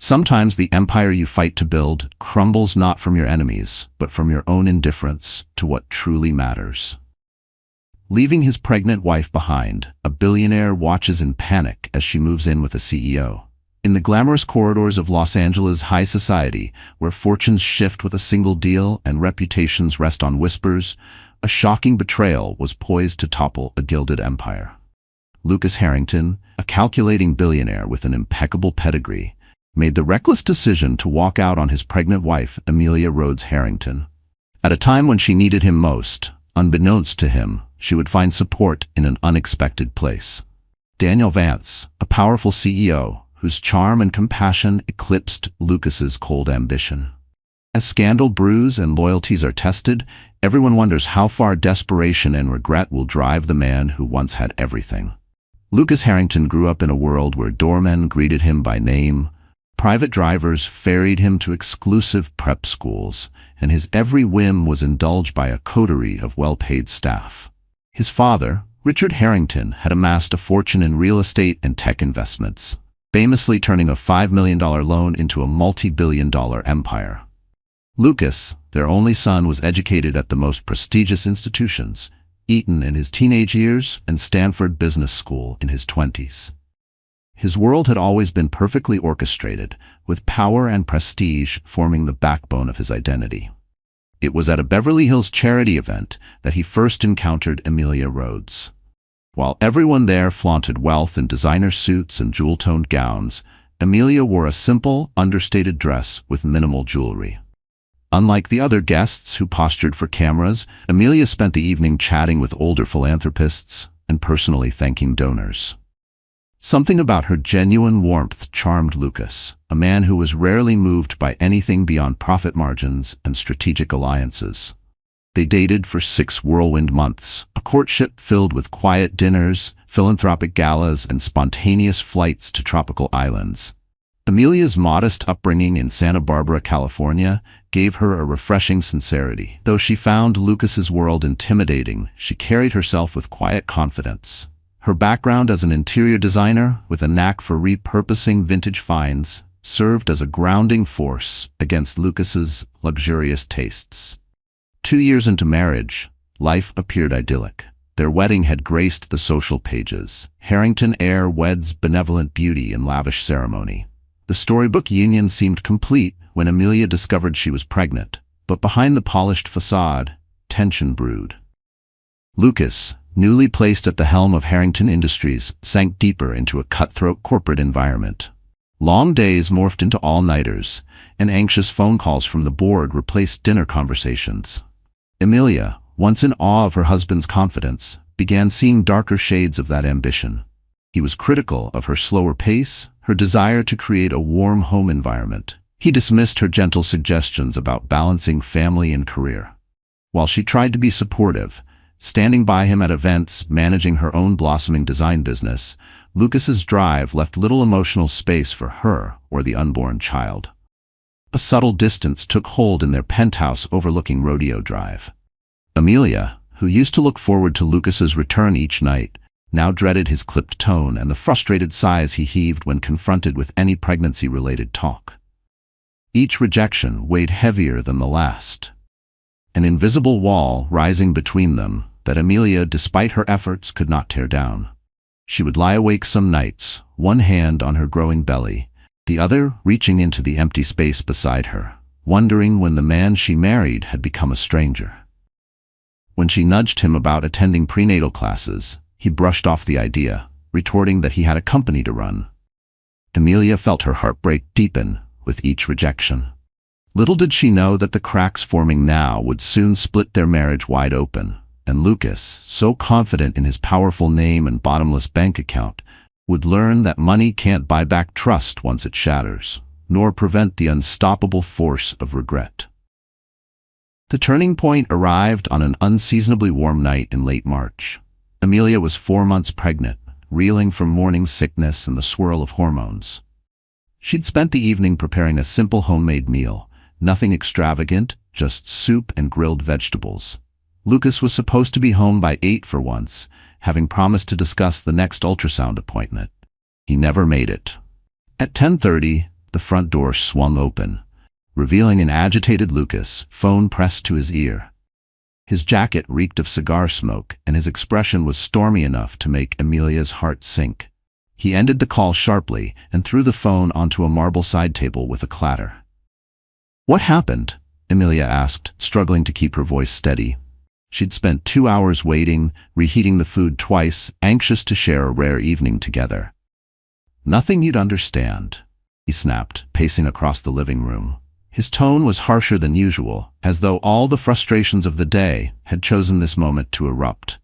Sometimes the empire you fight to build crumbles not from your enemies, but from your own indifference to what truly matters. Leaving his pregnant wife behind, a billionaire watches in panic as she moves in with a CEO. In the glamorous corridors of Los Angeles' high society, where fortunes shift with a single deal and reputations rest on whispers, a shocking betrayal was poised to topple a gilded empire. Lucas Harrington, a calculating billionaire with an impeccable pedigree, made the reckless decision to walk out on his pregnant wife, Amelia Rhodes Harrington. At a time when she needed him most, unbeknownst to him, she would find support in an unexpected place. Daniel Vance, a powerful CEO, whose charm and compassion eclipsed Lucas's cold ambition. As scandal brews and loyalties are tested, everyone wonders how far desperation and regret will drive the man who once had everything. Lucas Harrington grew up in a world where doormen greeted him by name, private drivers ferried him to exclusive prep schools, and his every whim was indulged by a coterie of well-paid staff. His father, Richard Harrington, had amassed a fortune in real estate and tech investments, famously turning a $5 million loan into a multi-billion-dollar empire. Lucas, their only son, was educated at the most prestigious institutions, Eton in his teenage years and Stanford Business School in his 20s. His world had always been perfectly orchestrated, with power and prestige forming the backbone of his identity. It was at a Beverly Hills charity event that he first encountered Amelia Rhodes. While everyone there flaunted wealth in designer suits and jewel-toned gowns, Amelia wore a simple, understated dress with minimal jewelry. Unlike the other guests who postured for cameras, Amelia spent the evening chatting with older philanthropists and personally thanking donors. Something about her genuine warmth charmed Lucas, a man who was rarely moved by anything beyond profit margins and strategic alliances. They dated for 6 whirlwind months, a courtship filled with quiet dinners, philanthropic galas, and spontaneous flights to tropical islands. Amelia's modest upbringing in Santa Barbara, California, gave her a refreshing sincerity. Though she found Lucas's world intimidating, she carried herself with quiet confidence. Her background as an interior designer, with a knack for repurposing vintage finds, served as a grounding force against Lucas's luxurious tastes. 2 years into marriage, life appeared idyllic. Their wedding had graced the social pages. Harrington heir weds benevolent beauty in lavish ceremony. The storybook union seemed complete when Amelia discovered she was pregnant, but behind the polished facade, tension brewed. Lucas, newly placed at the helm of Harrington Industries, sank deeper into a cutthroat corporate environment. Long days morphed into all-nighters, and anxious phone calls from the board replaced dinner conversations. Amelia, once in awe of her husband's confidence, began seeing darker shades of that ambition. He was critical of her slower pace, her desire to create a warm home environment. He dismissed her gentle suggestions about balancing family and career. While she tried to be supportive, standing by him at events, managing her own blossoming design business, Lucas's drive left little emotional space for her or the unborn child. A subtle distance took hold in their penthouse overlooking Rodeo Drive. Amelia, who used to look forward to Lucas's return each night, now dreaded his clipped tone and the frustrated sighs he heaved when confronted with any pregnancy-related talk. Each rejection weighed heavier than the last. An invisible wall rising between them that Amelia, despite her efforts, could not tear down. She would lie awake some nights, one hand on her growing belly, the other reaching into the empty space beside her, wondering when the man she married had become a stranger. When she nudged him about attending prenatal classes, he brushed off the idea, retorting that he had a company to run. Amelia felt her heartbreak deepen with each rejection. Little did she know that the cracks forming now would soon split their marriage wide open, and Lucas, so confident in his powerful name and bottomless bank account, would learn that money can't buy back trust once it shatters, nor prevent the unstoppable force of regret. The turning point arrived on an unseasonably warm night in late March. Amelia was 4 months pregnant, reeling from morning sickness and the swirl of hormones. She'd spent the evening preparing a simple homemade meal, nothing extravagant, just soup and grilled vegetables. Lucas was supposed to be home by 8 for once, having promised to discuss the next ultrasound appointment. He never made it. At 10:30, The front door swung open, revealing an agitated Lucas, phone pressed to his ear. His jacket reeked of cigar smoke, and his expression was stormy enough to make Amelia's heart sink. He ended the call sharply and threw the phone onto a marble side table with a clatter. "What happened?" Amelia asked, struggling to keep her voice steady. She'd spent 2 hours waiting, reheating the food twice, anxious to share a rare evening together. "Nothing you'd understand," he snapped, pacing across the living room. His tone was harsher than usual, as though all the frustrations of the day had chosen this moment to erupt.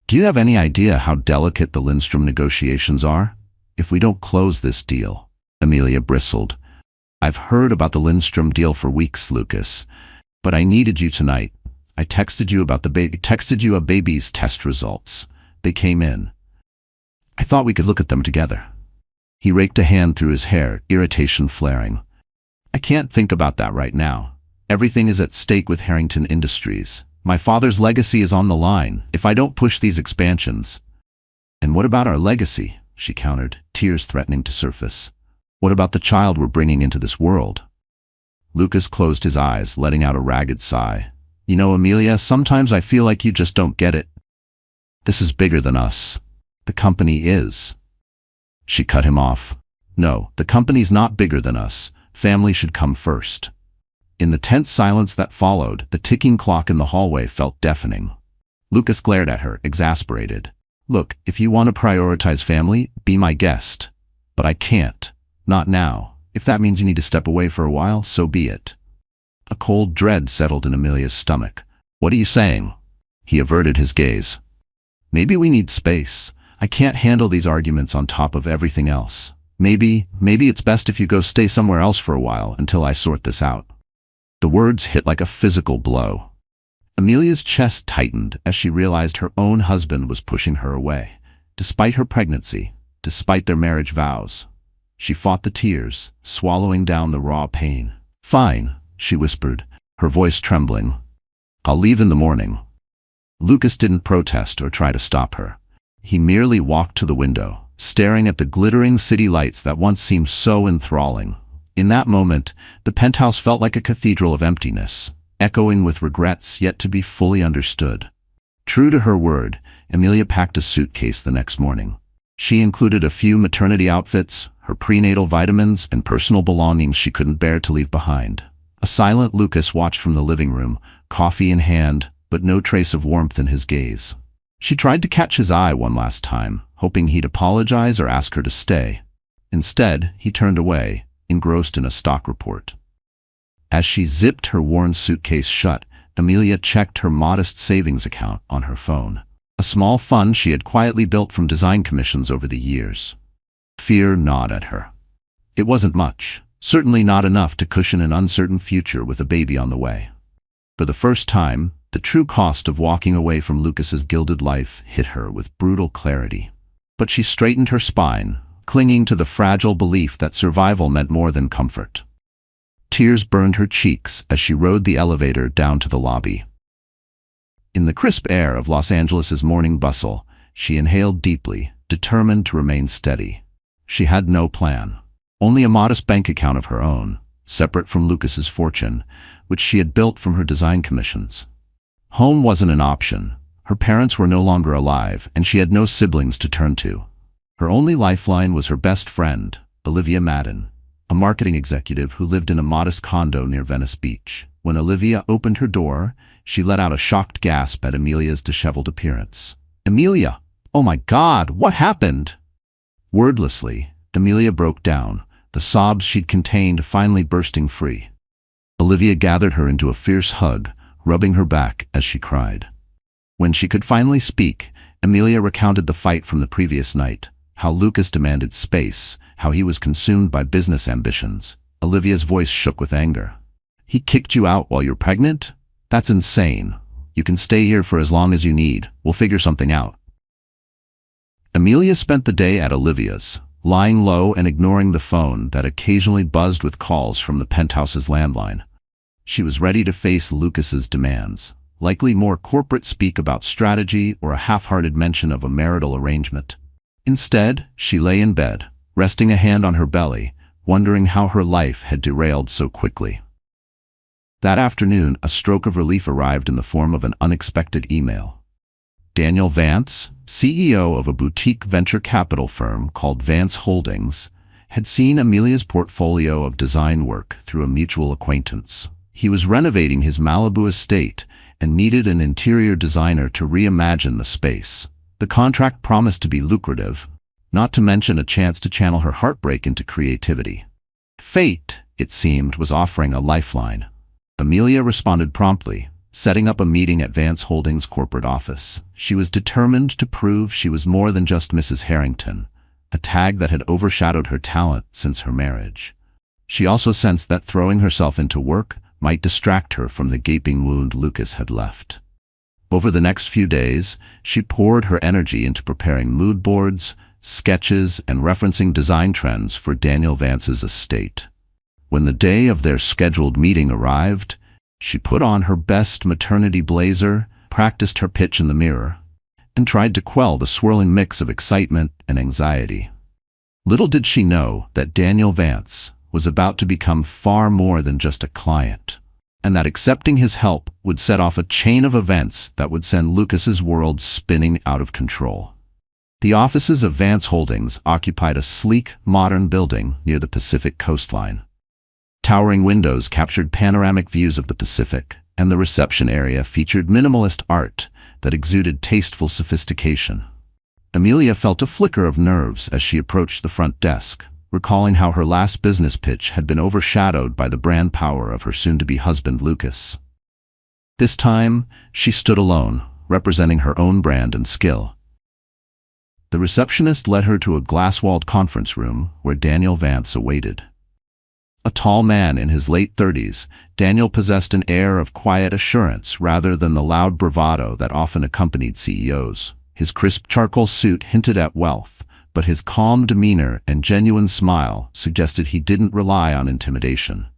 "Do you have any idea how delicate the Lindstrom negotiations are? If we don't close this deal," Amelia bristled. "I've heard about the Lindstrom deal for weeks, Lucas, but I needed you tonight. I texted you about a baby's test results. They came in. I thought we could look at them together." He raked a hand through his hair, irritation flaring. "I can't think about that right now. Everything is at stake with Harrington Industries. My father's legacy is on the line if I don't push these expansions." "And what about our legacy?" she countered, tears threatening to surface. "What about the child we're bringing into this world?" Lucas closed his eyes, letting out a ragged sigh. "You know, Amelia, sometimes I feel like you just don't get it. This is bigger than us. The company is." She cut him off. "No, the company's not bigger than us. Family should come first." In the tense silence that followed, the ticking clock in the hallway felt deafening. Lucas glared at her, exasperated. "Look, if you want to prioritize family, be my guest. But I can't. Not now. If that means you need to step away for a while, so be it." A cold dread settled in Amelia's stomach. "What are you saying?" He averted his gaze. "Maybe we need space. I can't handle these arguments on top of everything else. Maybe it's best if you go stay somewhere else for a while until I sort this out." The words hit like a physical blow. Amelia's chest tightened as she realized her own husband was pushing her away, despite her pregnancy, despite their marriage vows. She fought the tears, swallowing down the raw pain. "Fine," she whispered, her voice trembling. "I'll leave in the morning." Lucas didn't protest or try to stop her. He merely walked to the window, staring at the glittering city lights that once seemed so enthralling. In that moment, the penthouse felt like a cathedral of emptiness, echoing with regrets yet to be fully understood. True to her word, Amelia packed a suitcase the next morning. She included a few maternity outfits, her prenatal vitamins, and personal belongings she couldn't bear to leave behind. A silent Lucas watched from the living room, coffee in hand, but no trace of warmth in his gaze. She tried to catch his eye one last time, hoping he'd apologize or ask her to stay. Instead, he turned away, engrossed in a stock report. As she zipped her worn suitcase shut, Amelia checked her modest savings account on her phone, a small fund she had quietly built from design commissions over the years. Fear gnawed at her. It wasn't much, certainly not enough to cushion an uncertain future with a baby on the way. For the first time, the true cost of walking away from Lucas's gilded life hit her with brutal clarity. But she straightened her spine, clinging to the fragile belief that survival meant more than comfort. Tears burned her cheeks as she rode the elevator down to the lobby. In the crisp air of Los Angeles's morning bustle, she inhaled deeply, determined to remain steady. She had no plan, only a modest bank account of her own, separate from Lucas's fortune, which she had built from her design commissions. Home wasn't an option. Her parents were no longer alive, and she had no siblings to turn to. Her only lifeline was her best friend, Olivia Madden, a marketing executive who lived in a modest condo near Venice Beach. When Olivia opened her door, she let out a shocked gasp at Amelia's disheveled appearance. "Amelia! Oh my God, what happened?" Wordlessly, Amelia broke down, the sobs she'd contained finally bursting free. Olivia gathered her into a fierce hug, rubbing her back as she cried. When she could finally speak, Amelia recounted the fight from the previous night, how Lucas demanded space, how he was consumed by business ambitions. Olivia's voice shook with anger. "He kicked you out while you're pregnant? That's insane. You can stay here for as long as you need. We'll figure something out." Amelia spent the day at Olivia's, lying low and ignoring the phone that occasionally buzzed with calls from the penthouse's landline. She was ready to face Lucas's demands, likely more corporate speak about strategy or a half-hearted mention of a marital arrangement. Instead, she lay in bed, resting a hand on her belly, wondering how her life had derailed so quickly. That afternoon, a stroke of relief arrived in the form of an unexpected email. Daniel Vance, CEO of a boutique venture capital firm called Vance Holdings, had seen Amelia's portfolio of design work through a mutual acquaintance. He was renovating his Malibu estate and needed an interior designer to reimagine the space. The contract promised to be lucrative, not to mention a chance to channel her heartbreak into creativity. Fate, it seemed, was offering a lifeline. Amelia responded promptly, setting up a meeting at Vance Holdings' corporate office. She was determined to prove she was more than just Mrs. Harrington, a tag that had overshadowed her talent since her marriage. She also sensed that throwing herself into work might distract her from the gaping wound Lucas had left. Over the next few days, she poured her energy into preparing mood boards, sketches, and referencing design trends for Daniel Vance's estate. When the day of their scheduled meeting arrived, she put on her best maternity blazer, practiced her pitch in the mirror, and tried to quell the swirling mix of excitement and anxiety. Little did she know that Daniel Vance was about to become far more than just a client, and that accepting his help would set off a chain of events that would send Lucas's world spinning out of control. The offices of Vance Holdings occupied a sleek, modern building near the Pacific coastline. Towering windows captured panoramic views of the Pacific, and the reception area featured minimalist art that exuded tasteful sophistication. Amelia felt a flicker of nerves as she approached the front desk, recalling how her last business pitch had been overshadowed by the brand power of her soon-to-be husband Lucas. This time, she stood alone, representing her own brand and skill. The receptionist led her to a glass-walled conference room where Daniel Vance awaited. A tall man in his late 30s, Daniel possessed an air of quiet assurance rather than the loud bravado that often accompanied CEOs. His crisp charcoal suit hinted at wealth, but his calm demeanor and genuine smile suggested he didn't rely on intimidation.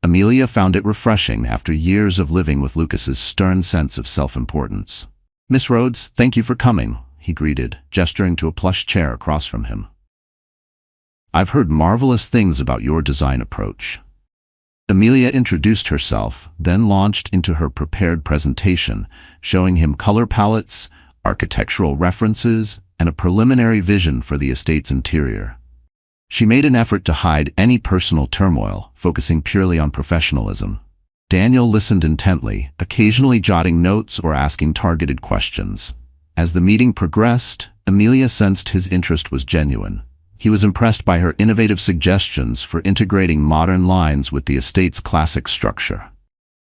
Amelia found it refreshing after years of living with Lucas's stern sense of self-importance. "Miss Rhodes, thank you for coming," he greeted, gesturing to a plush chair across from him. "I've heard marvelous things about your design approach." Amelia introduced herself, then launched into her prepared presentation, showing him color palettes, architectural references, and a preliminary vision for the estate's interior. She made an effort to hide any personal turmoil, focusing purely on professionalism. Daniel listened intently, occasionally jotting notes or asking targeted questions. As the meeting progressed, Amelia sensed his interest was genuine. He was impressed by her innovative suggestions for integrating modern lines with the estate's classic structure.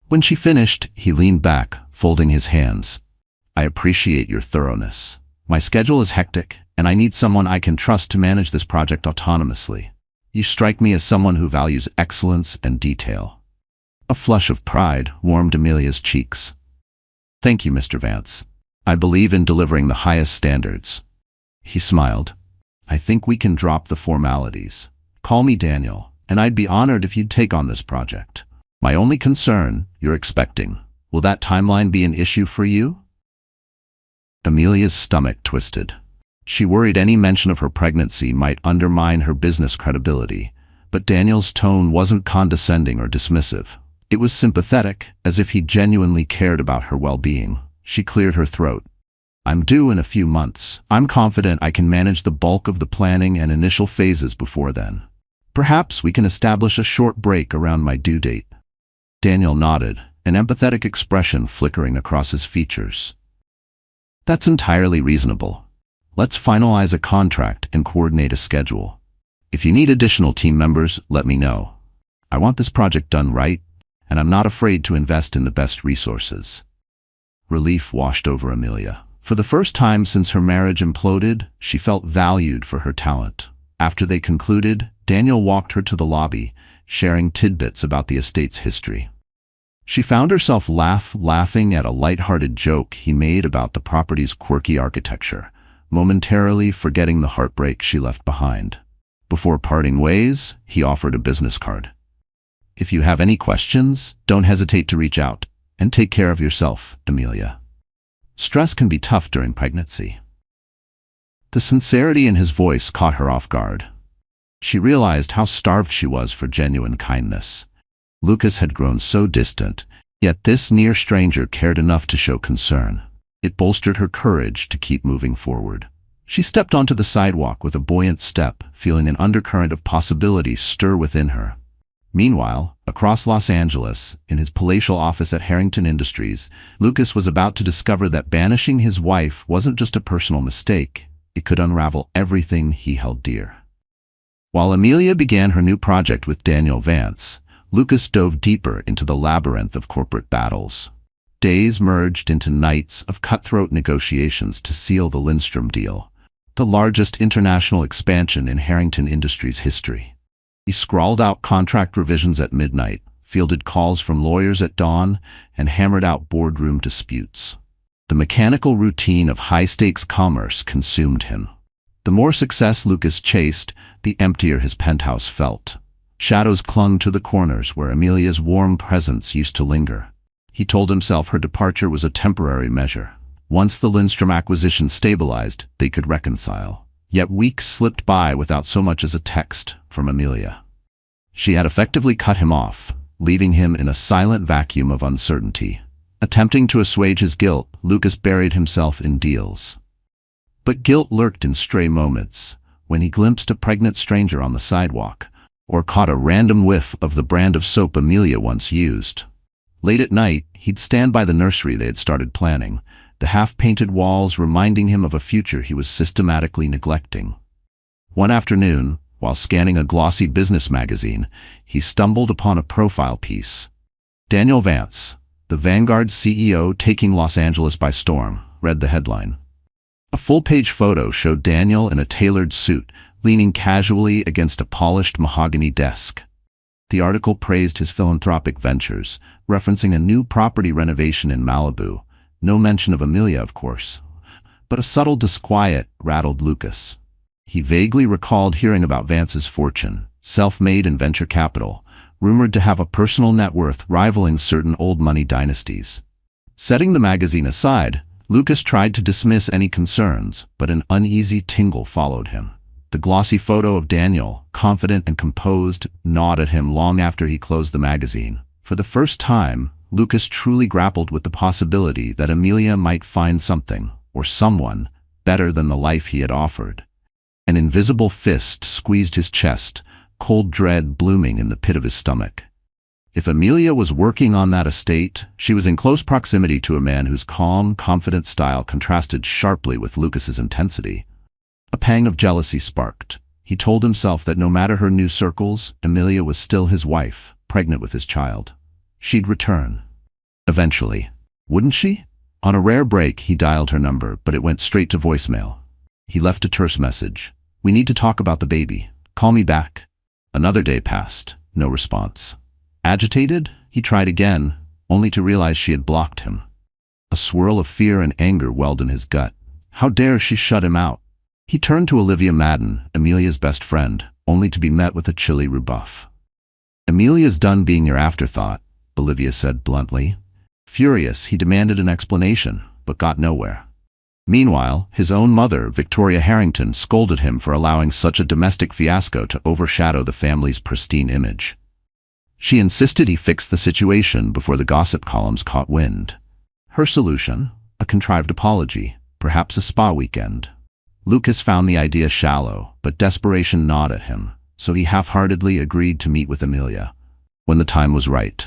When she finished, he leaned back, folding his hands. "I appreciate your thoroughness. My schedule is hectic, and I need someone I can trust to manage this project autonomously. You strike me as someone who values excellence and detail." A flush of pride warmed Amelia's cheeks. "Thank you, Mr. Vance. I believe in delivering the highest standards." He smiled. "I think we can drop the formalities. Call me Daniel, and I'd be honored if you'd take on this project. My only concern, you're expecting. Will that timeline be an issue for you?" Amelia's stomach twisted. She worried any mention of her pregnancy might undermine her business credibility, but Daniel's tone wasn't condescending or dismissive. It was sympathetic, as if he genuinely cared about her well-being. She cleared her throat. "I'm due in a few months. I'm confident I can manage the bulk of the planning and initial phases before then. Perhaps we can establish a short break around my due date." Daniel nodded, an empathetic expression flickering across his features. "That's entirely reasonable. Let's finalize a contract and coordinate a schedule. If you need additional team members, let me know. I want this project done right, and I'm not afraid to invest in the best resources." Relief washed over Amelia. For the first time since her marriage imploded, she felt valued for her talent. After they concluded, Daniel walked her to the lobby, sharing tidbits about the estate's history. She found herself laughing at a light-hearted joke he made about the property's quirky architecture, momentarily forgetting the heartbreak she left behind. Before parting ways, he offered a business card. "If you have any questions, don't hesitate to reach out, and take care of yourself, Amelia. Stress can be tough during pregnancy." The sincerity in his voice caught her off guard. She realized how starved she was for genuine kindness. Lucas had grown so distant, yet this near stranger cared enough to show concern. It bolstered her courage to keep moving forward. She stepped onto the sidewalk with a buoyant step, feeling an undercurrent of possibility stir within her. Meanwhile, across Los Angeles, in his palatial office at Harrington Industries, Lucas was about to discover that banishing his wife wasn't just a personal mistake, it could unravel everything he held dear. While Amelia began her new project with Daniel Vance, Lucas dove deeper into the labyrinth of corporate battles. Days merged into nights of cutthroat negotiations to seal the Lindstrom deal, the largest international expansion in Harrington Industries' history. He scrawled out contract revisions at midnight, fielded calls from lawyers at dawn, and hammered out boardroom disputes. The mechanical routine of high-stakes commerce consumed him. The more success Lucas chased, the emptier his penthouse felt. Shadows clung to the corners where Amelia's warm presence used to linger. He told himself her departure was a temporary measure. Once the Lindstrom acquisition stabilized, they could reconcile. Yet weeks slipped by without so much as a text from Amelia. She had effectively cut him off, leaving him in a silent vacuum of uncertainty. Attempting to assuage his guilt, Lucas buried himself in deals. But guilt lurked in stray moments, when he glimpsed a pregnant stranger on the sidewalk, or caught a random whiff of the brand of soap Amelia once used. Late at night, he'd stand by the nursery they had started planning, the half-painted walls reminding him of a future he was systematically neglecting. One afternoon, while scanning a glossy business magazine, he stumbled upon a profile piece. Daniel Vance, the Vanguard CEO taking Los Angeles by storm, read the headline. A full-page photo showed Daniel in a tailored suit, leaning casually against a polished mahogany desk. The article praised his philanthropic ventures, referencing a new property renovation in Malibu. No mention of Amelia, of course. But a subtle disquiet rattled Lucas. He vaguely recalled hearing about Vance's fortune, self-made in venture capital, rumored to have a personal net worth rivaling certain old money dynasties. Setting the magazine aside, Lucas tried to dismiss any concerns, but an uneasy tingle followed him. The glossy photo of Daniel, confident and composed, gnawed at him long after he closed the magazine. For the first time, Lucas truly grappled with the possibility that Amelia might find something, or someone, better than the life he had offered. An invisible fist squeezed his chest, cold dread blooming in the pit of his stomach. If Amelia was working on that estate, she was in close proximity to a man whose calm, confident style contrasted sharply with Lucas's intensity. A pang of jealousy sparked. He told himself that no matter her new circles, Amelia was still his wife, pregnant with his child. She'd return. Eventually. Wouldn't she? On a rare break, he dialed her number, but it went straight to voicemail. He left a terse message. "We need to talk about the baby. Call me back." Another day passed. No response. Agitated, he tried again, only to realize she had blocked him. A swirl of fear and anger welled in his gut. How dare she shut him out? He turned to Olivia Madden, Amelia's best friend, only to be met with a chilly rebuff. "Amelia's done being your afterthought," Olivia said bluntly. Furious, he demanded an explanation, but got nowhere. Meanwhile, his own mother, Victoria Harrington, scolded him for allowing such a domestic fiasco to overshadow the family's pristine image. She insisted he fix the situation before the gossip columns caught wind. Her solution? A contrived apology, perhaps a spa weekend. Lucas found the idea shallow, but desperation gnawed at him, so he half-heartedly agreed to meet with Amelia. When the time was right.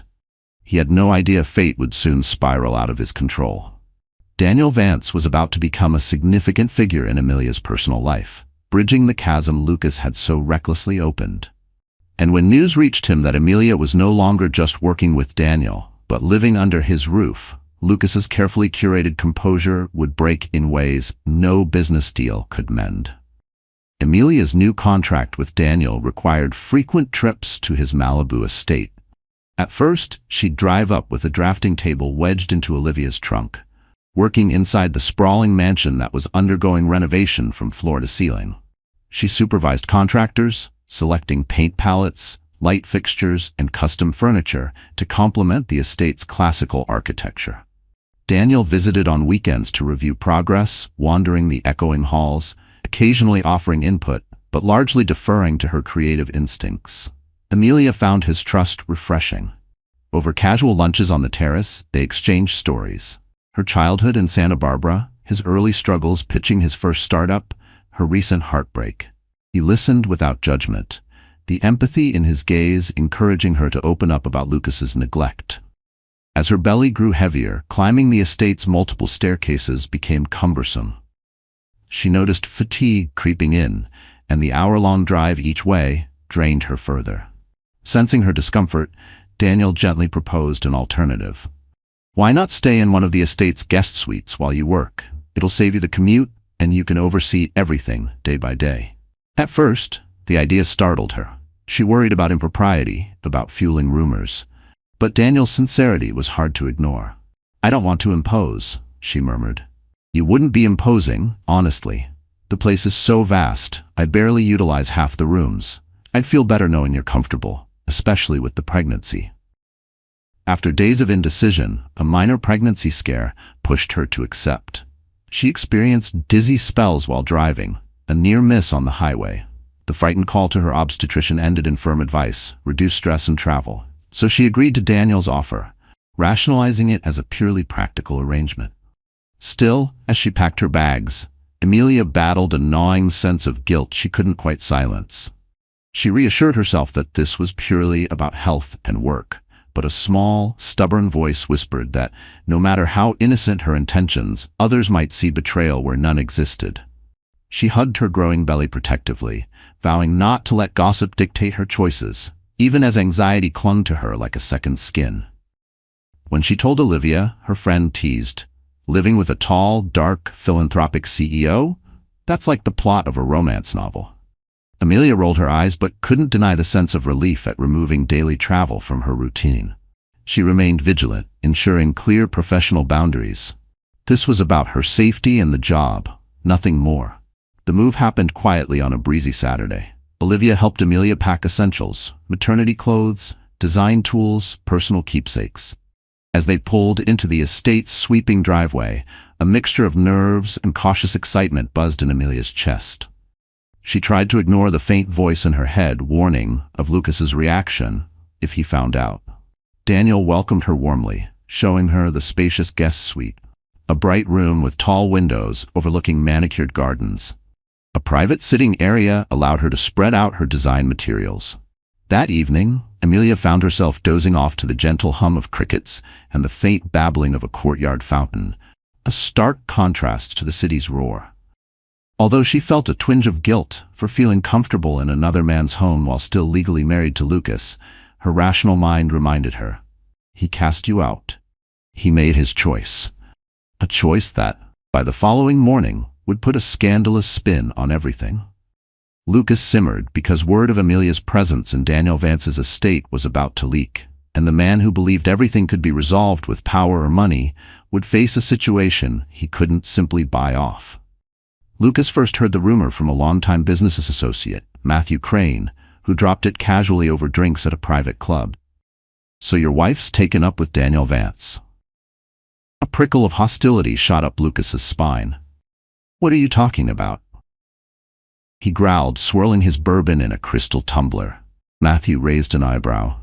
He had no idea fate would soon spiral out of his control. Daniel Vance was about to become a significant figure in Amelia's personal life, bridging the chasm Lucas had so recklessly opened. And when news reached him that Amelia was no longer just working with Daniel, but living under his roof, Lucas's carefully curated composure would break in ways no business deal could mend. Amelia's new contract with Daniel required frequent trips to his Malibu estate. At first, she'd drive up with a drafting table wedged into Olivia's trunk, working inside the sprawling mansion that was undergoing renovation from floor to ceiling. She supervised contractors, selecting paint palettes, light fixtures, and custom furniture to complement the estate's classical architecture. Daniel visited on weekends to review progress, wandering the echoing halls, occasionally offering input, but largely deferring to her creative instincts. Amelia found his trust refreshing. Over casual lunches on the terrace, they exchanged stories. Her childhood in Santa Barbara, his early struggles pitching his first startup, her recent heartbreak. He listened without judgment, the empathy in his gaze encouraging her to open up about Lucas's neglect. As her belly grew heavier, climbing the estate's multiple staircases became cumbersome. She noticed fatigue creeping in, and the hour-long drive each way drained her further. Sensing her discomfort, Daniel gently proposed an alternative. Why not stay in one of the estate's guest suites while you work? It'll save you the commute, and you can oversee everything day by day. At first, the idea startled her. She worried about impropriety, about fueling rumors. But Daniel's sincerity was hard to ignore. "I don't want to impose," she murmured. "You wouldn't be imposing, honestly. The place is so vast, I'd barely utilize half the rooms. I'd feel better knowing you're comfortable, especially with the pregnancy." After days of indecision, a minor pregnancy scare pushed her to accept. She experienced dizzy spells while driving, a near miss on the highway. The frightened call to her obstetrician ended in firm advice: reduce stress and travel. So she agreed to Daniel's offer, rationalizing it as a purely practical arrangement. Still, as she packed her bags, Amelia battled a gnawing sense of guilt she couldn't quite silence. She reassured herself that this was purely about health and work, but a small, stubborn voice whispered that, no matter how innocent her intentions, others might see betrayal where none existed. She hugged her growing belly protectively, vowing not to let gossip dictate her choices, even as anxiety clung to her like a second skin. When she told Olivia, her friend teased, "Living with a tall, dark, philanthropic CEO? That's like the plot of a romance novel." Amelia rolled her eyes but couldn't deny the sense of relief at removing daily travel from her routine. She remained vigilant, ensuring clear professional boundaries. This was about her safety and the job, nothing more. The move happened quietly on a breezy Saturday. Olivia helped Amelia pack essentials: maternity clothes, design tools, personal keepsakes. As they pulled into the estate's sweeping driveway, a mixture of nerves and cautious excitement buzzed in Amelia's chest. She tried to ignore the faint voice in her head warning of Lucas's reaction if he found out. Daniel welcomed her warmly, showing her the spacious guest suite, a bright room with tall windows overlooking manicured gardens. A private sitting area allowed her to spread out her design materials. That evening, Amelia found herself dozing off to the gentle hum of crickets and the faint babbling of a courtyard fountain, a stark contrast to the city's roar. Although she felt a twinge of guilt for feeling comfortable in another man's home while still legally married to Lucas, her rational mind reminded her, he cast you out. He made his choice. A choice that, by the following morning, would put a scandalous spin on everything. Lucas simmered because word of Amelia's presence in Daniel Vance's estate was about to leak, and the man who believed everything could be resolved with power or money would face a situation he couldn't simply buy off. Lucas first heard the rumor from a longtime business associate, Matthew Crane, who dropped it casually over drinks at a private club. "So your wife's taken up with Daniel Vance." A prickle of hostility shot up Lucas's spine. "What are you talking about?" He growled, swirling his bourbon in a crystal tumbler. Matthew raised an eyebrow.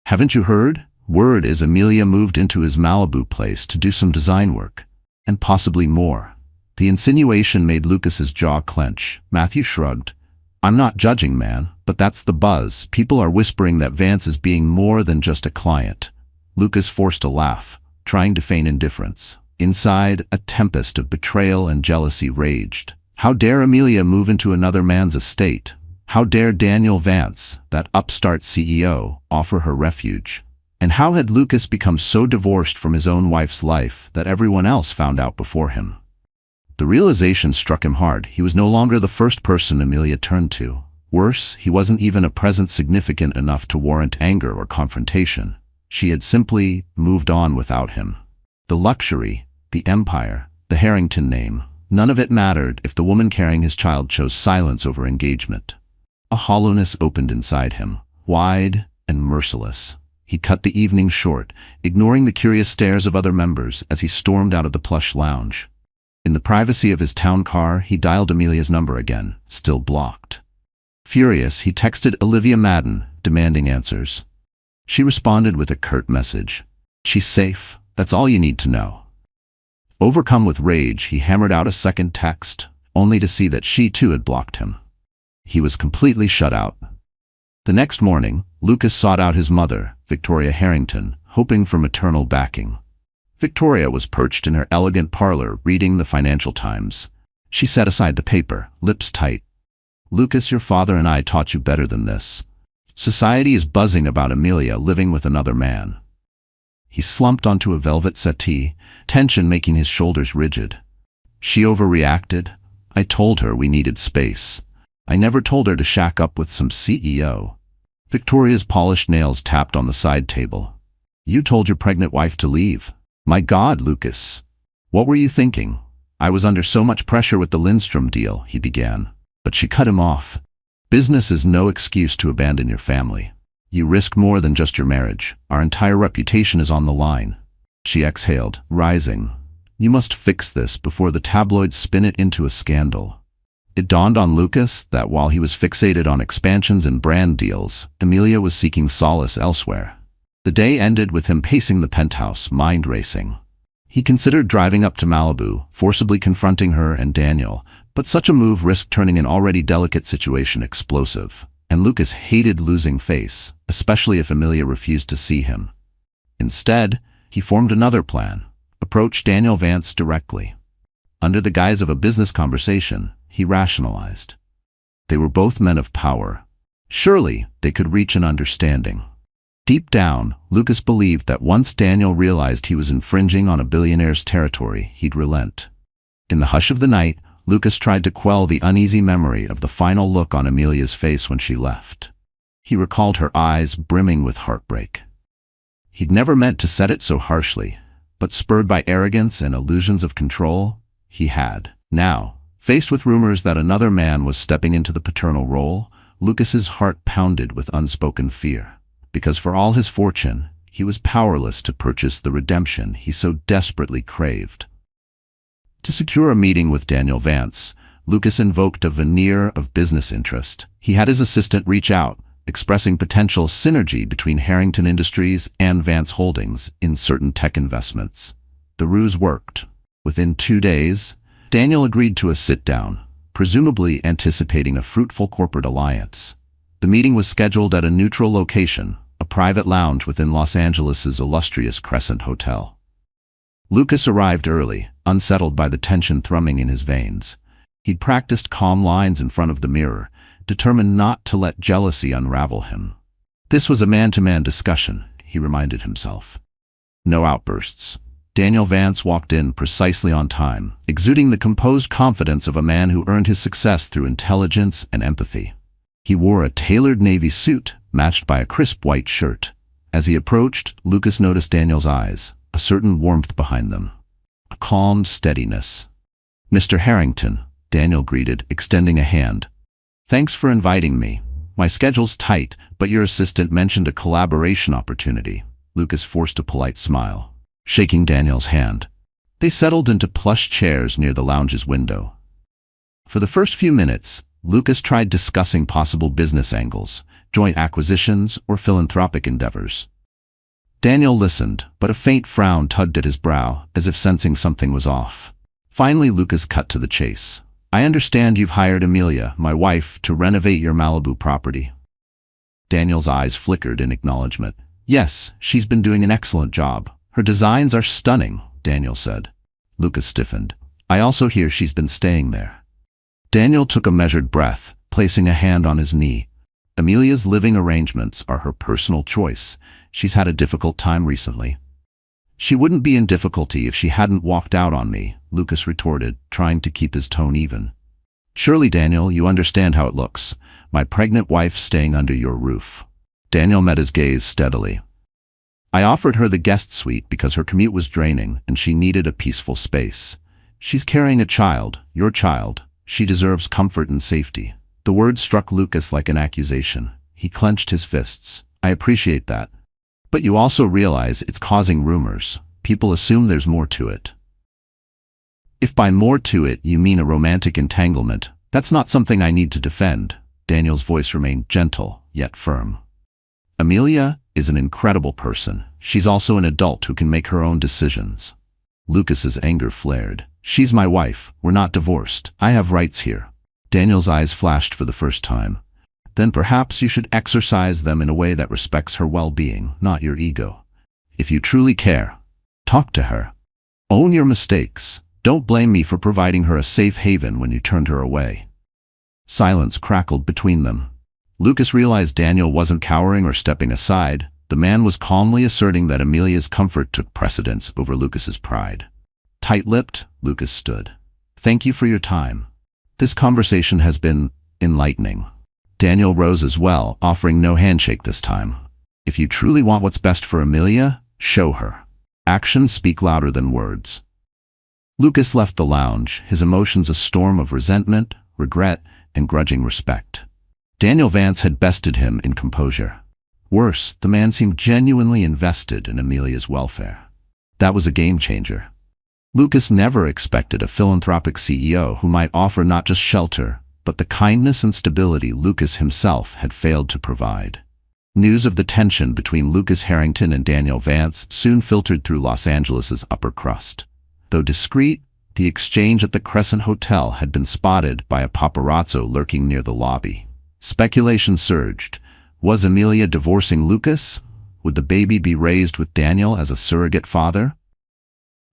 "Haven't you heard? Word is Amelia moved into his Malibu place to do some design work, and possibly more." The insinuation made Lucas's jaw clench. Matthew shrugged. "I'm not judging, man, but that's the buzz. People are whispering that Vance is being more than just a client." Lucas forced a laugh, trying to feign indifference. Inside, a tempest of betrayal and jealousy raged. How dare Amelia move into another man's estate? How dare Daniel Vance, that upstart CEO, offer her refuge? And how had Lucas become so divorced from his own wife's life that everyone else found out before him? The realization struck him hard. He was no longer the first person Amelia turned to. Worse, he wasn't even a presence significant enough to warrant anger or confrontation. She had simply moved on without him. The luxury, the empire, the Harrington name, none of it mattered if the woman carrying his child chose silence over engagement. A hollowness opened inside him, wide and merciless. He cut the evening short, ignoring the curious stares of other members as he stormed out of the plush lounge. In the privacy of his town car, he dialed Amelia's number again, still blocked. Furious, he texted Olivia Madden, demanding answers. She responded with a curt message. She's safe, that's all you need to know. Overcome with rage, he hammered out a second text, only to see that she too had blocked him. He was completely shut out. The next morning, Lucas sought out his mother, Victoria Harrington, hoping for maternal backing. Victoria was perched in her elegant parlor reading the Financial Times. She set aside the paper, lips tight. "Lucas, your father and I taught you better than this. Society is buzzing about Amelia living with another man." He slumped onto a velvet settee, tension making his shoulders rigid. "She overreacted. I told her we needed space. I never told her to shack up with some CEO." Victoria's polished nails tapped on the side table. "You told your pregnant wife to leave. My God, Lucas. What were you thinking? I was under so much pressure with the Lindstrom deal," he began. But she cut him off. "Business is no excuse to abandon your family. You risk more than just your marriage. Our entire reputation is on the line." She exhaled, rising. "You must fix this before the tabloids spin it into a scandal." It dawned on Lucas that while he was fixated on expansions and brand deals, Amelia was seeking solace elsewhere. The day ended with him pacing the penthouse, mind racing. He considered driving up to Malibu, forcibly confronting her and Daniel, but such a move risked turning an already delicate situation explosive, and Lucas hated losing face, especially if Amelia refused to see him. Instead, he formed another plan: approach Daniel Vance directly. Under the guise of a business conversation, he rationalized. They were both men of power. Surely they could reach an understanding. Deep down, Lucas believed that once Daniel realized he was infringing on a billionaire's territory, he'd relent. In the hush of the night, Lucas tried to quell the uneasy memory of the final look on Amelia's face when she left. He recalled her eyes brimming with heartbreak. He'd never meant to set it so harshly, but spurred by arrogance and illusions of control, he had. Now, faced with rumors that another man was stepping into the paternal role, Lucas's heart pounded with unspoken fear. Because for all his fortune, he was powerless to purchase the redemption he so desperately craved. To secure a meeting with Daniel Vance, Lucas invoked a veneer of business interest. He had his assistant reach out, expressing potential synergy between Harrington Industries and Vance Holdings in certain tech investments. The ruse worked. Within 2 days, Daniel agreed to a sit-down, presumably anticipating a fruitful corporate alliance. The meeting was scheduled at a neutral location, a private lounge within Los Angeles' illustrious Crescent Hotel. Lucas arrived early, unsettled by the tension thrumming in his veins. He'd practiced calm lines in front of the mirror, determined not to let jealousy unravel him. This was a man-to-man discussion, he reminded himself. No outbursts. Daniel Vance walked in precisely on time, exuding the composed confidence of a man who earned his success through intelligence and empathy. He wore a tailored navy suit, matched by a crisp white shirt. As he approached, Lucas noticed Daniel's eyes, a certain warmth behind them. A calm steadiness. "Mr. Harrington," Daniel greeted, extending a hand. "Thanks for inviting me. My schedule's tight, but your assistant mentioned a collaboration opportunity." Lucas forced a polite smile, shaking Daniel's hand. They settled into plush chairs near the lounge's window. For the first few minutes, Lucas tried discussing possible business angles, joint acquisitions, or philanthropic endeavors. Daniel listened, but a faint frown tugged at his brow, as if sensing something was off. Finally, Lucas cut to the chase. "I understand you've hired Amelia, my wife, to renovate your Malibu property." Daniel's eyes flickered in acknowledgement. "Yes, she's been doing an excellent job. Her designs are stunning," Daniel said. Lucas stiffened. "I also hear she's been staying there." Daniel took a measured breath, placing a hand on his knee. "Amelia's living arrangements are her personal choice. She's had a difficult time recently." "She wouldn't be in difficulty if she hadn't walked out on me," Lucas retorted, trying to keep his tone even. "Surely, Daniel, you understand how it looks. My pregnant wife staying under your roof." Daniel met his gaze steadily. "I offered her the guest suite because her commute was draining and she needed a peaceful space. She's carrying a child, your child. She deserves comfort and safety." The word struck Lucas like an accusation. He clenched his fists. "I appreciate that. But you also realize it's causing rumors. People assume there's more to it." "If by more to it you mean a romantic entanglement, that's not something I need to defend." Daniel's voice remained gentle, yet firm. Amelia is an incredible person. She's also an adult who can make her own decisions. Lucas's anger flared. She's my wife. We're not divorced. I have rights here. Daniel's eyes flashed for the first time. Then perhaps you should exercise them in a way that respects her well-being, not your ego. If you truly care, talk to her. Own your mistakes. Don't blame me for providing her a safe haven when you turned her away. Silence crackled between them. Lucas realized Daniel wasn't cowering or stepping aside. The man was calmly asserting that Amelia's comfort took precedence over Lucas's pride. Tight-lipped, Lucas stood. Thank you for your time. This conversation has been enlightening. Daniel rose as well, offering no handshake this time. If you truly want what's best for Amelia, show her. Actions speak louder than words. Lucas left the lounge, his emotions a storm of resentment, regret, and grudging respect. Daniel Vance had bested him in composure. Worse, the man seemed genuinely invested in Amelia's welfare. That was a game-changer. Lucas never expected a philanthropic CEO who might offer not just shelter, but the kindness and stability Lucas himself had failed to provide. News of the tension between Lucas Harrington and Daniel Vance soon filtered through Los Angeles's upper crust. Though discreet, the exchange at the Crescent Hotel had been spotted by a paparazzo lurking near the lobby. Speculation surged. Was Amelia divorcing Lucas? Would the baby be raised with Daniel as a surrogate father?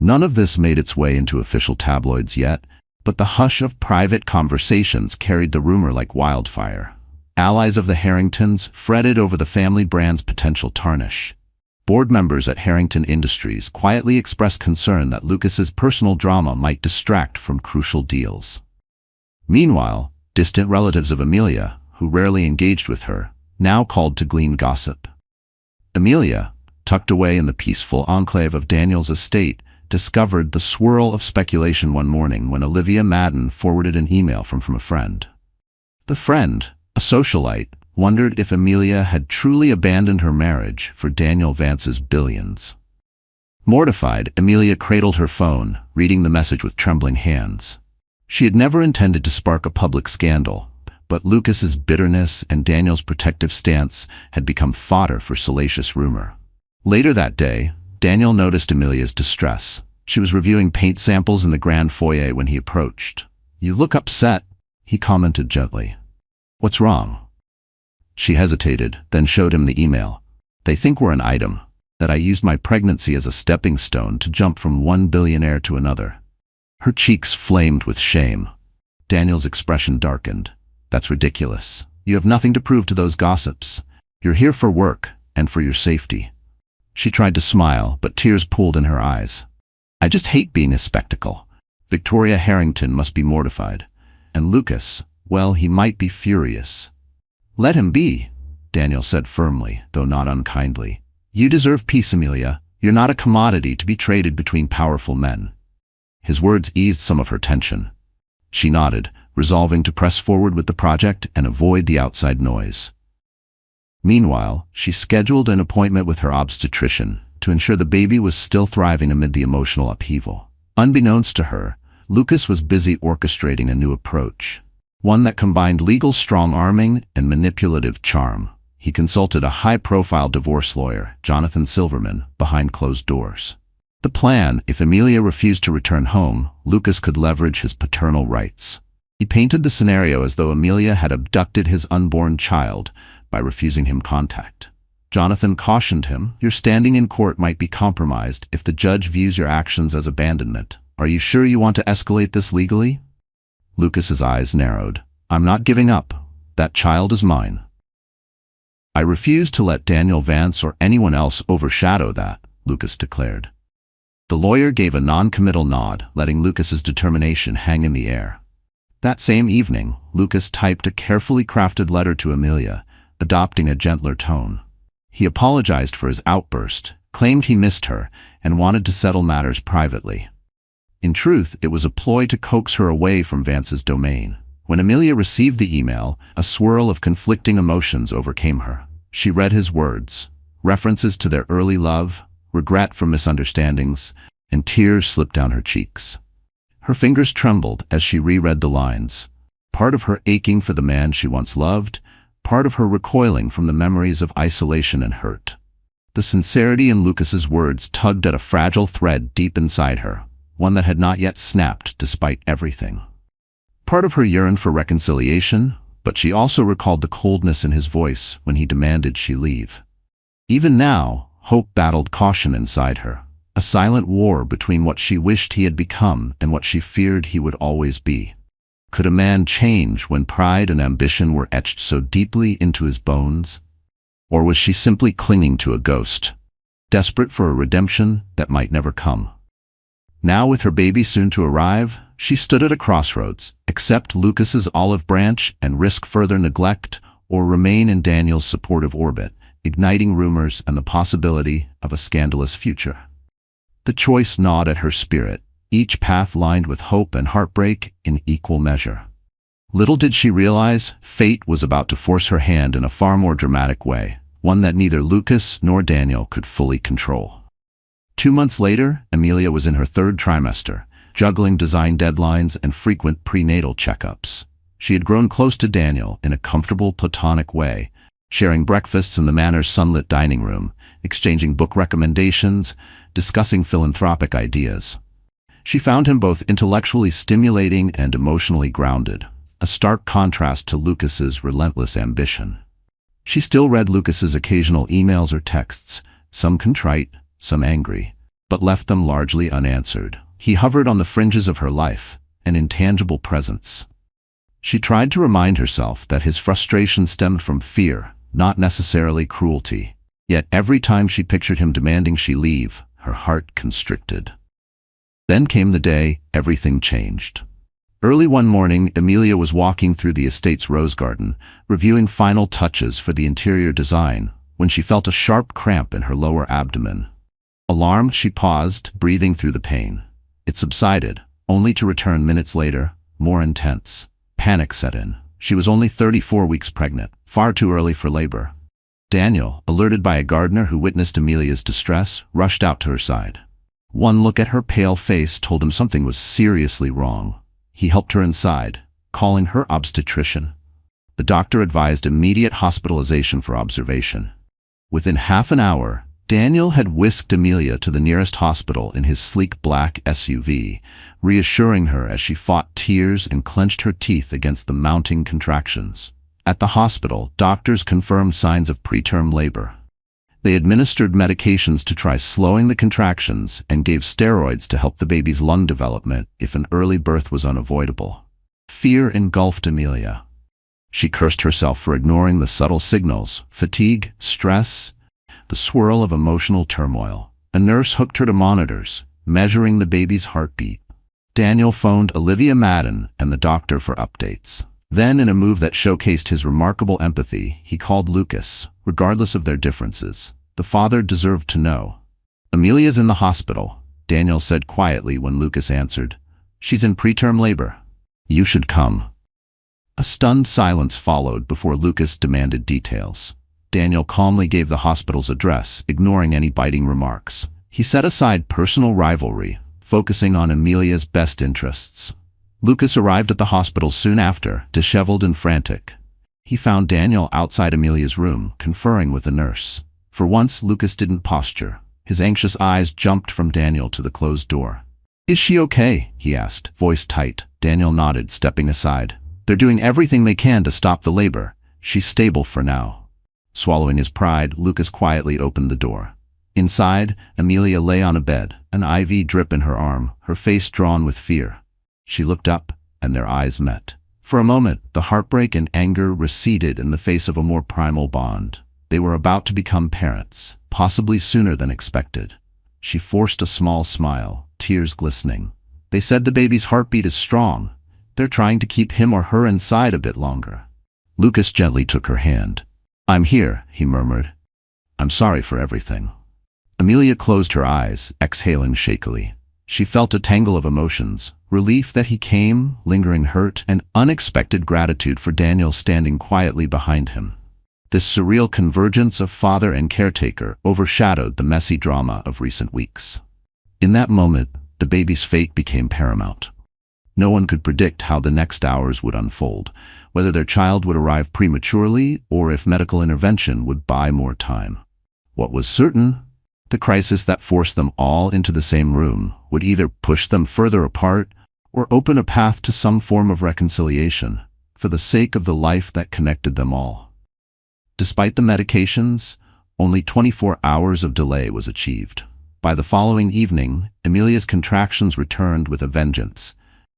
None of this made its way into official tabloids yet, but the hush of private conversations carried the rumor like wildfire. Allies of the Harringtons fretted over the family brand's potential tarnish. Board members at Harrington Industries quietly expressed concern that Lucas's personal drama might distract from crucial deals. Meanwhile, distant relatives of Amelia, who rarely engaged with her, now called to glean gossip. Amelia, tucked away in the peaceful enclave of Daniel's estate, discovered the swirl of speculation one morning when Olivia Madden forwarded an email from a friend. The friend, a socialite, wondered if Amelia had truly abandoned her marriage for Daniel Vance's billions. Mortified, Amelia cradled her phone, reading the message with trembling hands. She had never intended to spark a public scandal, but Lucas's bitterness and Daniel's protective stance had become fodder for salacious rumor. Later that day, Daniel noticed Amelia's distress. She was reviewing paint samples in the grand foyer when he approached. "You look upset," he commented gently. "What's wrong?" She hesitated, then showed him the email. "They think we're an item, that I used my pregnancy as a stepping stone to jump from one billionaire to another." Her cheeks flamed with shame. Daniel's expression darkened. "That's ridiculous. You have nothing to prove to those gossips. You're here for work and for your safety." She tried to smile, but tears pooled in her eyes. "I just hate being a spectacle. Victoria Harrington must be mortified. And Lucas, well, he might be furious." "Let him be," Daniel said firmly, though not unkindly. "You deserve peace, Amelia. You're not a commodity to be traded between powerful men." His words eased some of her tension. She nodded, resolving to press forward with the project and avoid the outside noise. Meanwhile, she scheduled an appointment with her obstetrician to ensure the baby was still thriving amid the emotional upheaval. Unbeknownst to her, Lucas was busy orchestrating a new approach, one that combined legal strong-arming and manipulative charm. He consulted a high-profile divorce lawyer, Jonathan Silverman, behind closed doors. The plan, if Amelia refused to return home, Lucas could leverage his paternal rights. He painted the scenario as though Amelia had abducted his unborn child by refusing him contact. Jonathan cautioned him, "Your standing in court might be compromised if the judge views your actions as abandonment. Are you sure you want to escalate this legally?" Lucas's eyes narrowed. "I'm not giving up. That child is mine. I refuse to let Daniel Vance or anyone else overshadow that," Lucas declared. The lawyer gave a non-committal nod, letting Lucas's determination hang in the air. That same evening, Lucas typed a carefully crafted letter to Amelia, adopting a gentler tone. He apologized for his outburst, claimed he missed her, and wanted to settle matters privately. In truth, it was a ploy to coax her away from Vance's domain. When Amelia received the email, a swirl of conflicting emotions overcame her. She read his words, references to their early love, regret for misunderstandings, and tears slipped down her cheeks. Her fingers trembled as she reread the lines. part of her aching for the man she once loved, part of her recoiling from the memories of isolation and hurt. The sincerity in Lucas's words tugged at a fragile thread deep inside her, one that had not yet snapped despite everything. Part of her yearned for reconciliation, but she also recalled the coldness in his voice when he demanded she leave. Even now, hope battled caution inside her, a silent war between what she wished he had become and what she feared he would always be. Could a man change when pride and ambition were etched so deeply into his bones? Or was she simply clinging to a ghost, desperate for a redemption that might never come? Now, with her baby soon to arrive, she stood at a crossroads: accept Lucas's olive branch and risk further neglect, or remain in Daniel's supportive orbit, igniting rumors and the possibility of a scandalous future. The choice gnawed at her spirit, each path lined with hope and heartbreak in equal measure. Little did she realize, fate was about to force her hand in a far more dramatic way, one that neither Lucas nor Daniel could fully control. 2 months later, Amelia was in her 3rd trimester, juggling design deadlines and frequent prenatal checkups. She had grown close to Daniel in a comfortable, platonic way, sharing breakfasts in the Manor's sunlit dining room, exchanging book recommendations, discussing philanthropic ideas. She found him both intellectually stimulating and emotionally grounded, a stark contrast to Lucas's relentless ambition. She still read Lucas's occasional emails or texts, some contrite, some angry, but left them largely unanswered. He hovered on the fringes of her life, an intangible presence. She tried to remind herself that his frustration stemmed from fear, not necessarily cruelty. Yet every time she pictured him demanding she leave, her heart constricted. Then came the day everything changed. Early one morning, Amelia was walking through the estate's rose garden, reviewing final touches for the interior design, when she felt a sharp cramp in her lower abdomen. Alarmed, she paused, breathing through the pain. It subsided, only to return minutes later, more intense. Panic set in. She was only 34 weeks pregnant, far too early for labor. Daniel, alerted by a gardener who witnessed Amelia's distress, rushed out to her side. One look at her pale face told him something was seriously wrong. He helped her inside, calling her obstetrician. The doctor advised immediate hospitalization for observation. Within half an hour, Daniel had whisked Amelia to the nearest hospital in his sleek black SUV, reassuring her as she fought tears and clenched her teeth against the mounting contractions. At the hospital, doctors confirmed signs of preterm labor. They administered medications to try slowing the contractions and gave steroids to help the baby's lung development if an early birth was unavoidable. Fear engulfed Amelia. She cursed herself for ignoring the subtle signals: fatigue, stress, the swirl of emotional turmoil. A nurse hooked her to monitors, measuring the baby's heartbeat. Daniel phoned Olivia Madden and the doctor for updates. Then, in a move that showcased his remarkable empathy, he called Lucas. Regardless of their differences, the father deserved to know. "Amelia's in the hospital," Daniel said quietly when Lucas answered. "She's in preterm labor. You should come." A stunned silence followed before Lucas demanded details. Daniel calmly gave the hospital's address, ignoring any biting remarks. He set aside personal rivalry, focusing on Amelia's best interests. Lucas arrived at the hospital soon after, disheveled and frantic. He found Daniel outside Amelia's room, conferring with a nurse. For once, Lucas didn't posture. His anxious eyes jumped from Daniel to the closed door. "Is she okay?" he asked, voice tight. Daniel nodded, stepping aside. "They're doing everything they can to stop the labor. She's stable for now." Swallowing his pride, Lucas quietly opened the door. Inside, Amelia lay on a bed, an IV drip in her arm, her face drawn with fear. She looked up, and their eyes met. For a moment, the heartbreak and anger receded in the face of a more primal bond. They were about to become parents, possibly sooner than expected. She forced a small smile, tears glistening. "They said the baby's heartbeat is strong. They're trying to keep him or her inside a bit longer." Lucas gently took her hand. "I'm here," he murmured. "I'm sorry for everything." Amelia closed her eyes, exhaling shakily. She felt a tangle of emotions: relief that he came, lingering hurt, and unexpected gratitude for Daniel standing quietly behind him. This surreal convergence of father and caretaker overshadowed the messy drama of recent weeks. In that moment, the baby's fate became paramount. No one could predict how the next hours would unfold, whether their child would arrive prematurely or if medical intervention would buy more time. What was certain, the crisis that forced them all into the same room would either push them further apart or open a path to some form of reconciliation, for the sake of the life that connected them all. Despite the medications, only 24 hours of delay was achieved. By the following evening, Amelia's contractions returned with a vengeance,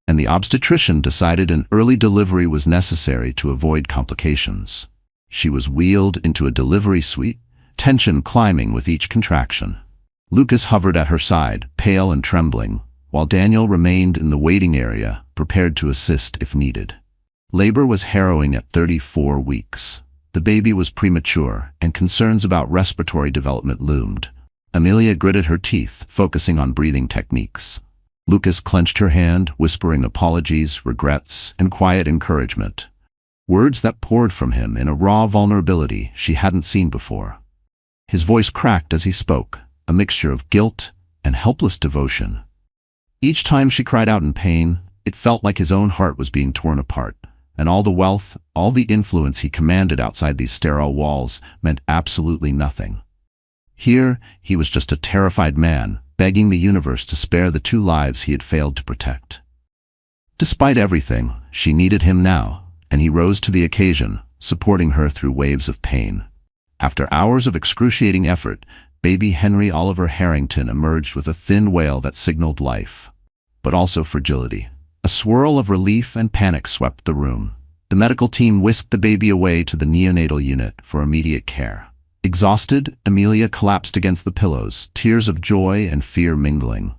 and the obstetrician decided an early delivery was necessary to avoid complications. She was wheeled into a delivery suite, tension climbing with each contraction. Lucas hovered at her side, pale and trembling, while Daniel remained in the waiting area, prepared to assist if needed. Labor was harrowing at 34 weeks. The baby was premature, and concerns about respiratory development loomed. Amelia gritted her teeth, focusing on breathing techniques. Lucas clenched her hand, whispering apologies, regrets, and quiet encouragement. Words that poured from him in a raw vulnerability she hadn't seen before. His voice cracked as he spoke, a mixture of guilt and helpless devotion. Each time she cried out in pain, it felt like his own heart was being torn apart, and all the wealth, all the influence he commanded outside these sterile walls meant absolutely nothing. Here, he was just a terrified man, begging the universe to spare the two lives he had failed to protect. Despite everything, she needed him now, and he rose to the occasion, supporting her through waves of pain. After hours of excruciating effort, baby Henry Oliver Harrington emerged with a thin wail that signaled life, but also fragility. A swirl of relief and panic swept the room. The medical team whisked the baby away to the neonatal unit for immediate care. Exhausted, Amelia collapsed against the pillows, tears of joy and fear mingling.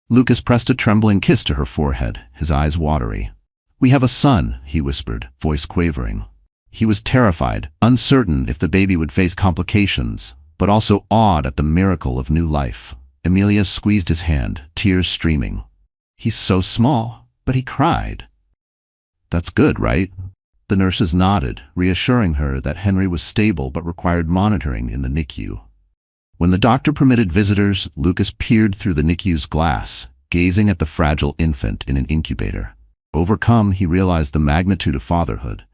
Lucas pressed a trembling kiss to her forehead, his eyes watery. "We have a son," he whispered, voice quavering. He was terrified, uncertain if the baby would face complications, but also awed at the miracle of new life. Amelia squeezed his hand, tears streaming. "He's so small, but he cried." "That's good, right?" The nurses nodded, reassuring her that Henry was stable but required monitoring in the NICU. When the doctor permitted visitors, Lucas peered through the NICU's glass, gazing at the fragile infant in an incubator. Overcome, he realized the magnitude of fatherhood,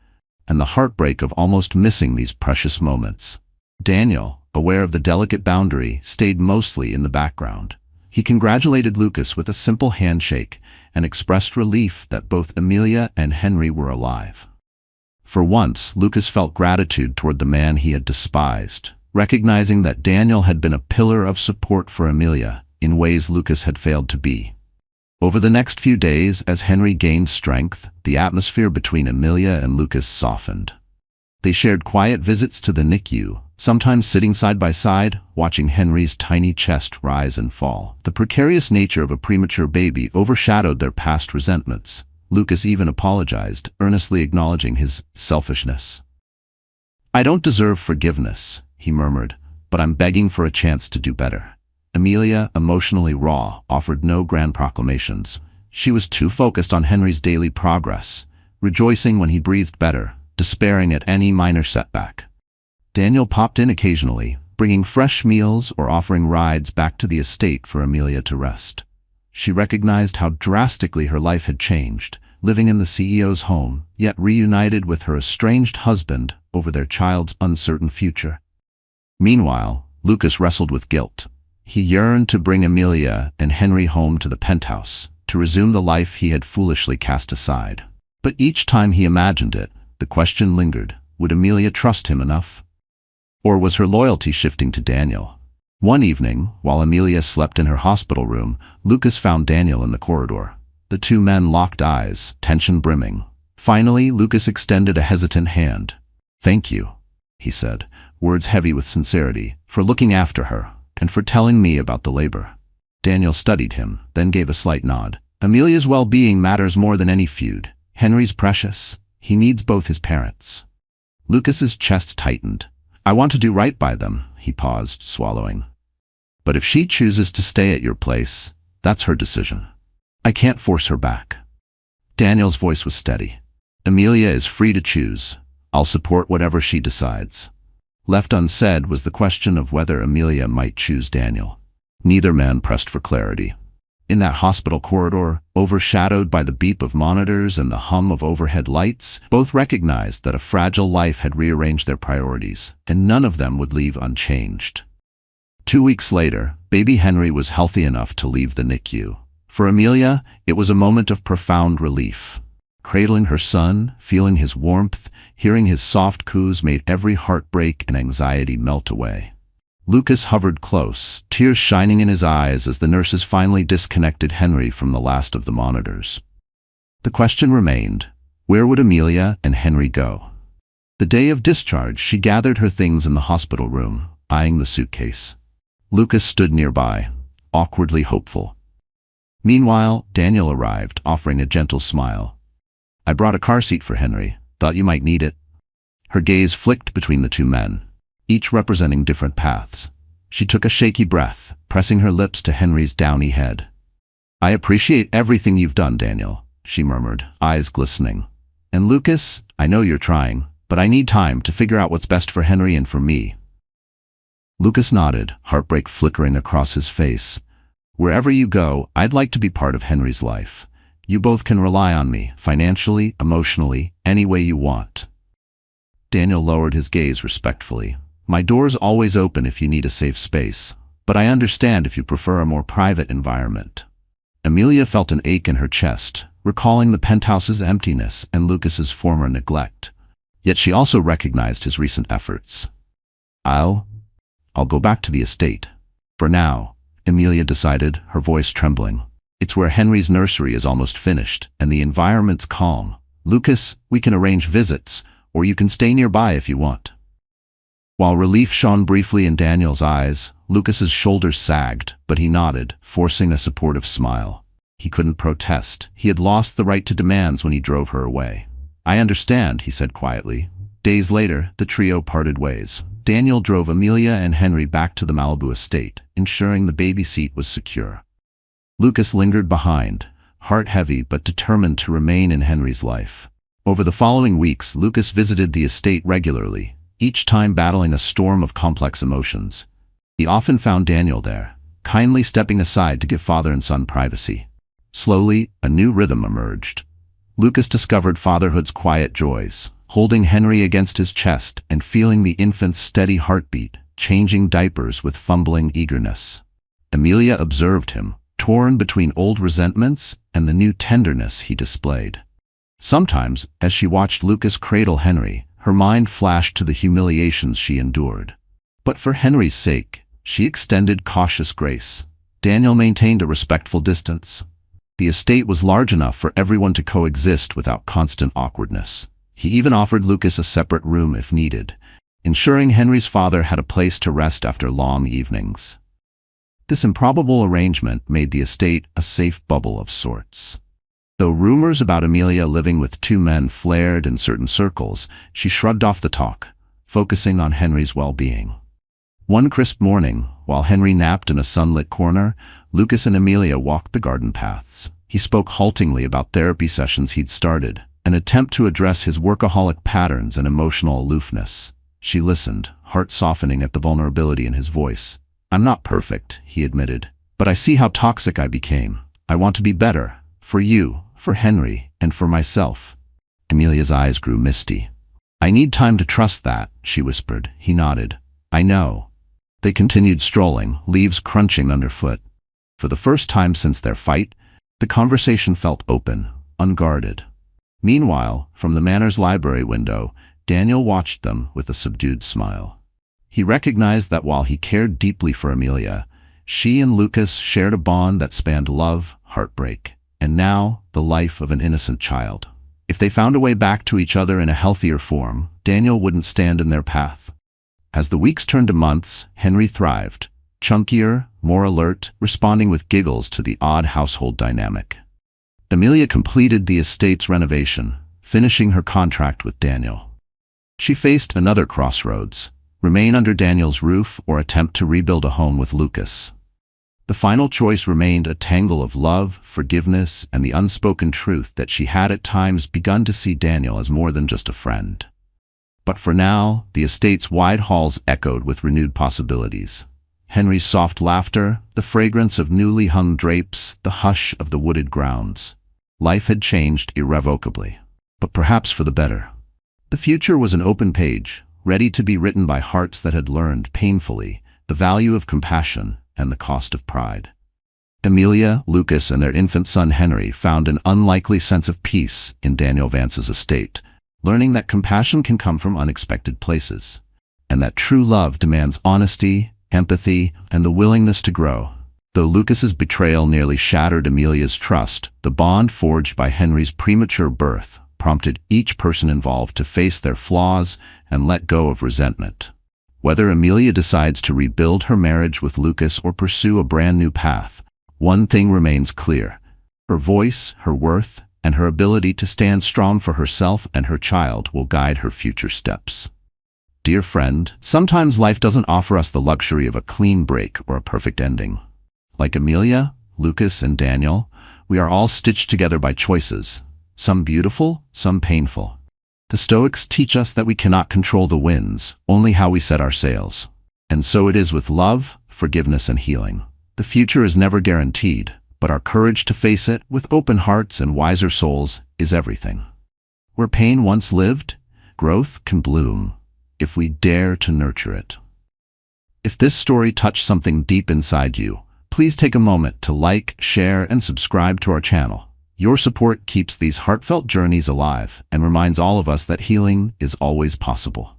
and the heartbreak of almost missing these precious moments. Daniel, aware of the delicate boundary, stayed mostly in the background. He congratulated Lucas with a simple handshake and expressed relief that both Amelia and Henry were alive. For once, Lucas felt gratitude toward the man he had despised, recognizing that Daniel had been a pillar of support for Amelia in ways Lucas had failed to be. Over the next few days, as Henry gained strength, the atmosphere between Amelia and Lucas softened. They shared quiet visits to the NICU, sometimes sitting side by side, watching Henry's tiny chest rise and fall. The precarious nature of a premature baby overshadowed their past resentments. Lucas even apologized, earnestly acknowledging his selfishness. "I don't deserve forgiveness," he murmured, "but I'm begging for a chance to do better." Amelia, emotionally raw, offered no grand proclamations. She was too focused on Henry's daily progress, rejoicing when he breathed better, despairing at any minor setback. Daniel popped in occasionally, bringing fresh meals or offering rides back to the estate for Amelia to rest. She recognized how drastically her life had changed, living in the CEO's home, yet reunited with her estranged husband over their child's uncertain future. Meanwhile, Lucas wrestled with guilt. He yearned to bring Amelia and Henry home to the penthouse, to resume the life he had foolishly cast aside. But each time he imagined it, the question lingered: would Amelia trust him enough? Or was her loyalty shifting to Daniel? One evening, while Amelia slept in her hospital room, Lucas found Daniel in the corridor. The two men locked eyes, tension brimming. Finally, Lucas extended a hesitant hand. "Thank you," he said, words heavy with sincerity, "for looking after her, and for telling me about the labor." Daniel studied him, then gave a slight nod. "Amelia's well-being matters more than any feud. Henry's precious. He needs both his parents." Lucas's chest tightened. "I want to do right by them," he paused, swallowing. "But if she chooses to stay at your place, that's her decision. I can't force her back." Daniel's voice was steady. "Amelia is free to choose. I'll support whatever she decides." Left unsaid was the question of whether Amelia might choose Daniel. Neither man pressed for clarity. In that hospital corridor, overshadowed by the beep of monitors and the hum of overhead lights, both recognized that a fragile life had rearranged their priorities, and none of them would leave unchanged. 2 weeks later, baby Henry was healthy enough to leave the NICU. For Amelia, it was a moment of profound relief. Cradling her son, feeling his warmth, hearing his soft coos made every heartbreak and anxiety melt away. Lucas hovered close, tears shining in his eyes as the nurses finally disconnected Henry from the last of the monitors. The question remained, where would Amelia and Henry go? The day of discharge, she gathered her things in the hospital room, eyeing the suitcase. Lucas stood nearby, awkwardly hopeful. Meanwhile, Daniel arrived, offering a gentle smile. "I brought a car seat for Henry. Thought you might need it." Her gaze flicked between the two men, each representing different paths. She took a shaky breath, pressing her lips to Henry's downy head. "I appreciate everything you've done, Daniel," she murmured, eyes glistening. "And Lucas, I know you're trying, but I need time to figure out what's best for Henry and for me." Lucas nodded, heartbreak flickering across his face. "Wherever you go, I'd like to be part of Henry's life. You both can rely on me, financially, emotionally, any way you want." Daniel lowered his gaze respectfully. "My door's always open if you need a safe space, but I understand if you prefer a more private environment." Amelia felt an ache in her chest, recalling the penthouse's emptiness and Lucas's former neglect. Yet she also recognized his recent efforts. I'll go back to the estate. For now," Amelia decided, her voice trembling. "It's where Henry's nursery is almost finished, and the environment's calm. Lucas, we can arrange visits, or you can stay nearby if you want." While relief shone briefly in Daniel's eyes, Lucas's shoulders sagged, but he nodded, forcing a supportive smile. He couldn't protest. He had lost the right to demands when he drove her away. "I understand," he said quietly. Days later, the trio parted ways. Daniel drove Amelia and Henry back to the Malibu estate, ensuring the baby seat was secure. Lucas lingered behind, heart heavy but determined to remain in Henry's life. Over the following weeks, Lucas visited the estate regularly, each time battling a storm of complex emotions. He often found Daniel there, kindly stepping aside to give father and son privacy. Slowly, a new rhythm emerged. Lucas discovered fatherhood's quiet joys, holding Henry against his chest and feeling the infant's steady heartbeat, changing diapers with fumbling eagerness. Amelia observed him, torn between old resentments and the new tenderness he displayed. Sometimes, as she watched Lucas cradle Henry, her mind flashed to the humiliations she endured. But for Henry's sake, she extended cautious grace. Daniel maintained a respectful distance. The estate was large enough for everyone to coexist without constant awkwardness. He even offered Lucas a separate room if needed, ensuring Henry's father had a place to rest after long evenings. This improbable arrangement made the estate a safe bubble of sorts. Though rumors about Amelia living with two men flared in certain circles, she shrugged off the talk, focusing on Henry's well-being. One crisp morning, while Henry napped in a sunlit corner, Lucas and Amelia walked the garden paths. He spoke haltingly about therapy sessions he'd started, an attempt to address his workaholic patterns and emotional aloofness. She listened, heart softening at the vulnerability in his voice. "I'm not perfect," he admitted, "but I see how toxic I became. I want to be better, for you, for Henry, and for myself." Amelia's eyes grew misty. "I need time to trust that," she whispered. He nodded. "I know." They continued strolling, leaves crunching underfoot. For the first time since their fight, the conversation felt open, unguarded. Meanwhile, from the manor's library window, Daniel watched them with a subdued smile. He recognized that while he cared deeply for Amelia, she and Lucas shared a bond that spanned love, heartbreak, and now the life of an innocent child. If they found a way back to each other in a healthier form, Daniel wouldn't stand in their path. As the weeks turned to months, Henry thrived, chunkier, more alert, responding with giggles to the odd household dynamic. Amelia completed the estate's renovation, finishing her contract with Daniel. She faced another crossroads: remain under Daniel's roof or attempt to rebuild a home with Lucas. The final choice remained a tangle of love, forgiveness, and the unspoken truth that she had at times begun to see Daniel as more than just a friend. But for now, the estate's wide halls echoed with renewed possibilities. Henry's soft laughter, the fragrance of newly hung drapes, the hush of the wooded grounds. Life had changed irrevocably, but perhaps for the better. The future was an open page, ready to be written by hearts that had learned painfully the value of compassion and the cost of pride. Amelia, Lucas, and their infant son Henry found an unlikely sense of peace in Daniel Vance's estate, learning that compassion can come from unexpected places, and that true love demands honesty, empathy, and the willingness to grow. Though Lucas's betrayal nearly shattered Amelia's trust, the bond forged by Henry's premature birth prompted each person involved to face their flaws and let go of resentment. Whether Amelia decides to rebuild her marriage with Lucas or pursue a brand new path, one thing remains clear: her voice, her worth, and her ability to stand strong for herself and her child will guide her future steps. Dear friend, sometimes life doesn't offer us the luxury of a clean break or a perfect ending. Like Amelia, Lucas, and Daniel, we are all stitched together by choices, some beautiful, some painful. The Stoics teach us that we cannot control the winds, only how we set our sails. And so it is with love, forgiveness, and healing. The future is never guaranteed, but our courage to face it with open hearts and wiser souls is everything. Where pain once lived, growth can bloom, if we dare to nurture it. If this story touched something deep inside you, please take a moment to like, share, and subscribe to our channel. Your support keeps these heartfelt journeys alive and reminds all of us that healing is always possible.